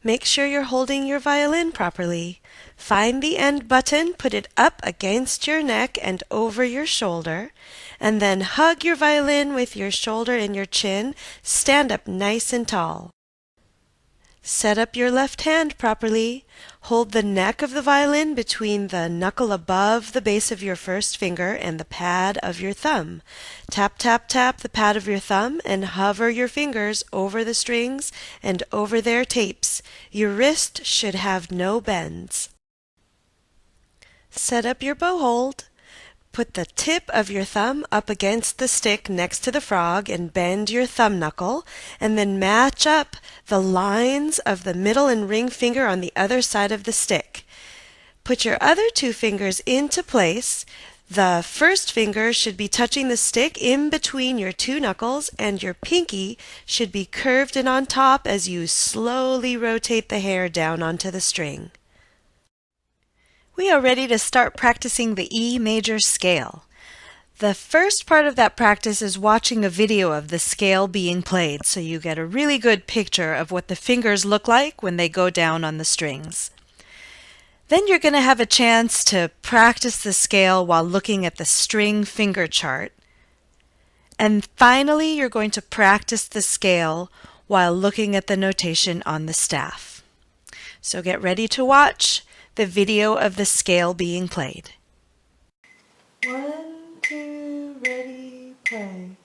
Make sure you're holding your violin properly. Find the end button, put it up against your neck and over your shoulder, and then hug your violin with your shoulder and your chin. Stand up nice and tall. Set up your left hand properly. Hold the neck of the violin between the knuckle above the base of your first finger and the pad of your thumb. Tap, tap, tap the pad of your thumb and hover your fingers over the strings and over their tapes. Your wrist should have no bends. Set up your bow hold. Put the tip of your thumb up against the stick next to the frog and bend your thumb knuckle, and then match up the lines of the middle and ring finger on the other side of the stick. Put your other two fingers into place. The first finger should be touching the stick in between your two knuckles, and your pinky should be curved and on top as you slowly rotate the hair down onto the string. We are ready to start practicing the E major scale. The first part of that practice is watching a video of the scale being played, so you get a really good picture of what the fingers look like when they go down on the strings. Then you're going to have a chance to practice the scale while looking at the string finger chart. And finally, you're going to practice the scale while looking at the notation on the staff. So get ready to watch the video of the scale being played. 1, 2, ready, play.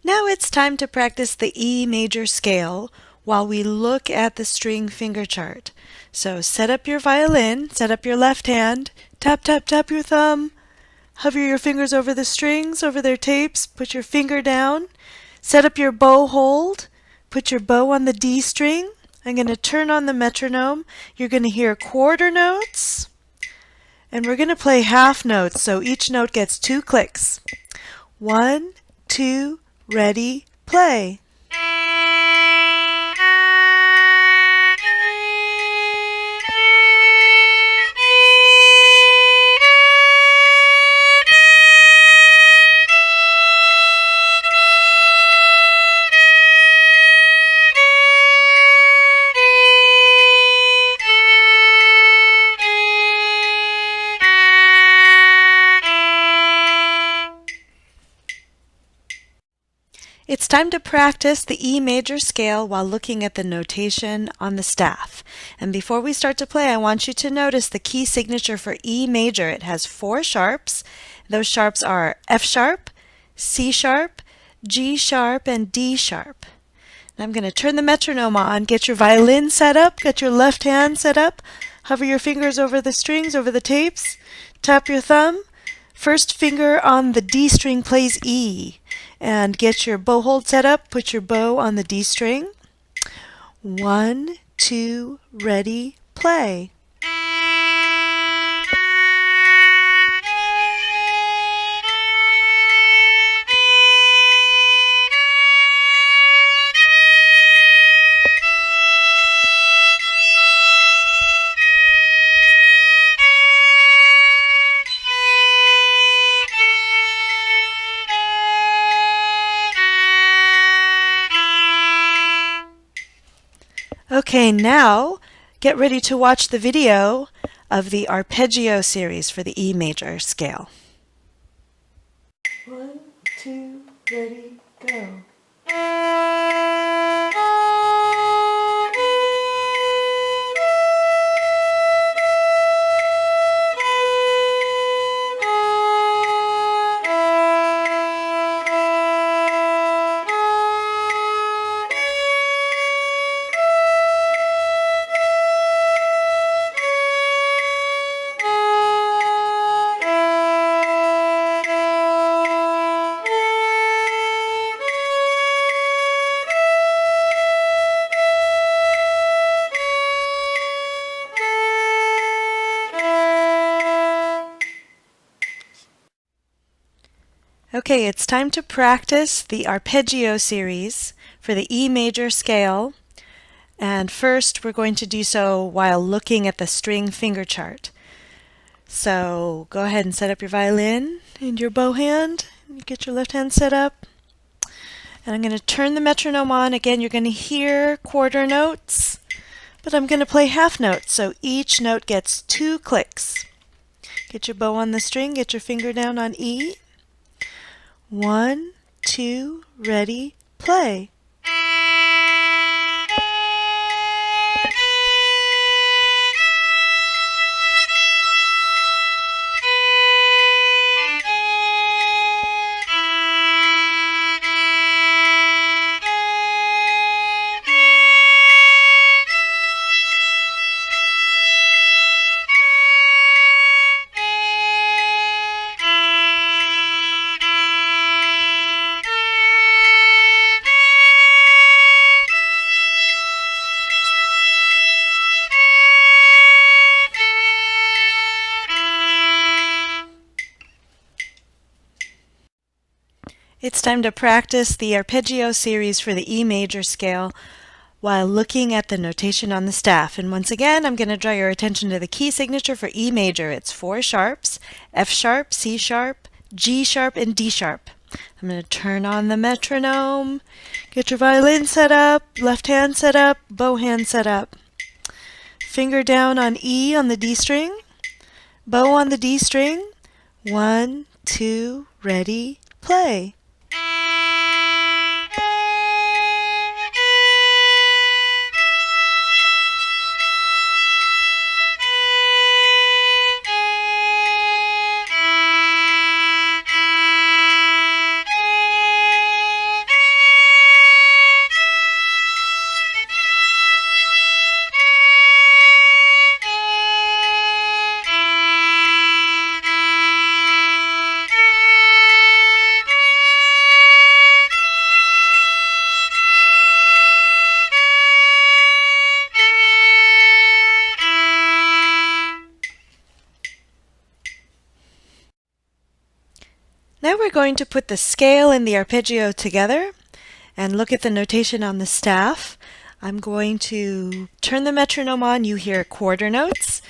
Now it's time to practice the E major scale while we look at the string finger chart. So set up your violin, set up your left hand, tap, tap, tap your thumb, hover your fingers over the strings, over their tapes, put your finger down, set up your bow hold, put your bow on the D string. I'm going to turn on the metronome. You're going to hear quarter notes, and we're going to play half notes, so each note gets 2 clicks. 1, 2, ready, play. It's time to practice the E major scale while looking at the notation on the staff. And before we start to play, I want you to notice the key signature for E major. It has 4 sharps. Those sharps are F sharp, C sharp, G sharp, and D sharp. Now I'm going to turn the metronome on. Get your violin set up, get your left hand set up, hover your fingers over the strings, over the tapes, tap your thumb. First finger on the D string plays E. And get your bow hold set up, put your bow on the D string. 1, 2, ready, play. Okay, now get ready to watch the video of the arpeggio series for the E major scale. 1, 2, ready, go. Okay, it's time to practice the arpeggio series for the E major scale. And first, we're going to do so while looking at the string finger chart. So go ahead and set up your violin and your bow hand. Get your left hand set up. And I'm going to turn the metronome on. Again, you're going to hear quarter notes, but I'm going to play half notes, so each note gets 2 clicks. Get your bow on the string, get your finger down on E. 1, 2, ready, play. It's time to practice the arpeggio series for the E major scale while looking at the notation on the staff. And once again, I'm going to draw your attention to the key signature for E major. It's 4 sharps, F sharp, C sharp, G sharp, and D sharp. I'm going to turn on the metronome, get your violin set up, left hand set up, bow hand set up. Finger down on E on the D string, bow on the D string. 1, 2, ready, play. Now we're going to put the scale and the arpeggio together and look at the notation on the staff. I'm going to turn the metronome on. You hear quarter notes,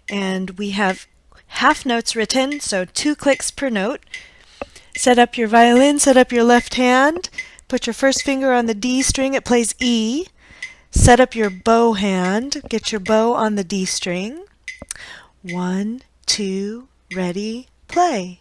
and we have half notes written, so 2 clicks per note. Set up your violin, set up your left hand, put your first finger on the D string, it plays E. Set up your bow hand, get your bow on the D string. 1, 2, ready, play.